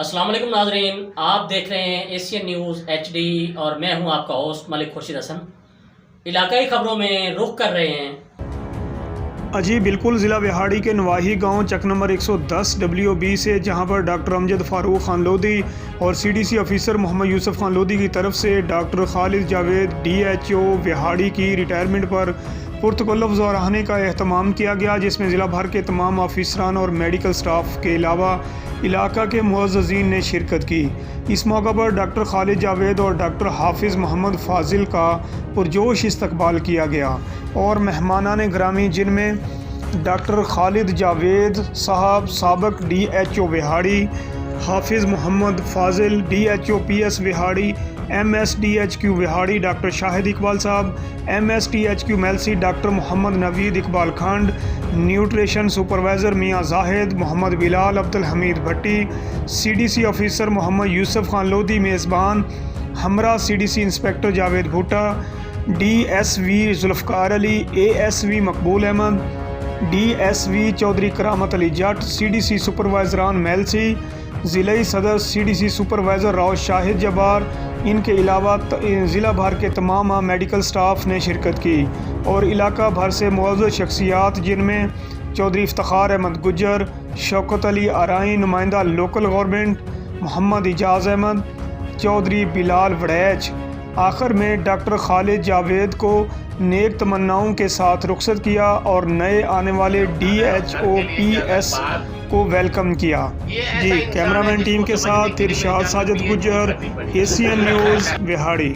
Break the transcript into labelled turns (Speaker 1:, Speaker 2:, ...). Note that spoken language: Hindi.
Speaker 1: अस्सलाम वालेकुम नाजरीन, आप देख रहे हैं एशियन न्यूज़ HD और मैं हूं आपका होस्ट मलिक खुर्शीद हसन। इलाकाई खबरों में रुख कर रहे हैं
Speaker 2: अजी बिल्कुल ज़िला विहाड़ी के नवाही गांव चक नंबर 110 WB से, जहां पर डॉक्टर अमजद फ़ारूक खान लोधी और CDC ऑफिसर मोहम्मद यूसुफ खान लोधी की तरफ से डॉक्टर खालिद जावेद DHO विहाड़ी की रिटायरमेंट पर पुरतकल्लुफ़ ज़ौराने का एहतमाम किया गया, जिसमें ज़िला भर के तमाम ऑफिसरान और मेडिकल स्टाफ के अलावा इलाका के मुअज़्ज़ज़ीन ने शिरकत की। इस मौका पर डॉक्टर खालिद जावेद और डॉक्टर हाफिज़ मोहम्मद फ़ाजिल का पुरजोश इस्तकबाल किया गया और मेहमानान ग्रामी, जिनमें डॉक्टर खालिद जावेद साहब साबक DHO Vehari, Hafiz Muhammad Fazil DHO PS Vehari, MSDHQ Vehari doctor Shahid Iqbal Sahab, MSDHQ Mailsi doctor Muhammad Naveed Iqbal खंड, nutrition supervisor Mian Zahid Muhammad Bilal Abdul Hameed Bhatti, CDC officer Muhammad Yousuf Khan Lodhi मेज़बान, हमरा CDC इंस्पेक्टर जावेद भुट्टा, DSV जुल्फ़कार अली, ASV मकबूल अहमद, DSV चौधरी करामत अली जट, CDC सुपरवाइज़रान मेलसी, ज़िले सदर CDC सुपरवाइज़र राव शाहिद जबार, इनके अलावा ज़िला भर के तमाम मेडिकल स्टाफ ने शिरकत की और इलाका भर से मुअज़्ज़ज़ शख्सियात, जिनमें चौधरी इफ्तिखार अहमद गुज्जर, शौकत अली आराई नुमाइंदा लोकल गवर्नमेंट, मोहम्मद इजाज़ अहमद, चौधरी बिलाल वड़ैच, आखिर में डॉक्टर खालिद जावेद को नेक तमन्नाओं के साथ रुखसत किया और नए आने वाले DHO PS को वेलकम किया। जी, कैमरामैन टीम के साथ इरशाद साजिद गुज्जर, एशियन न्यूज़ विहाड़ी।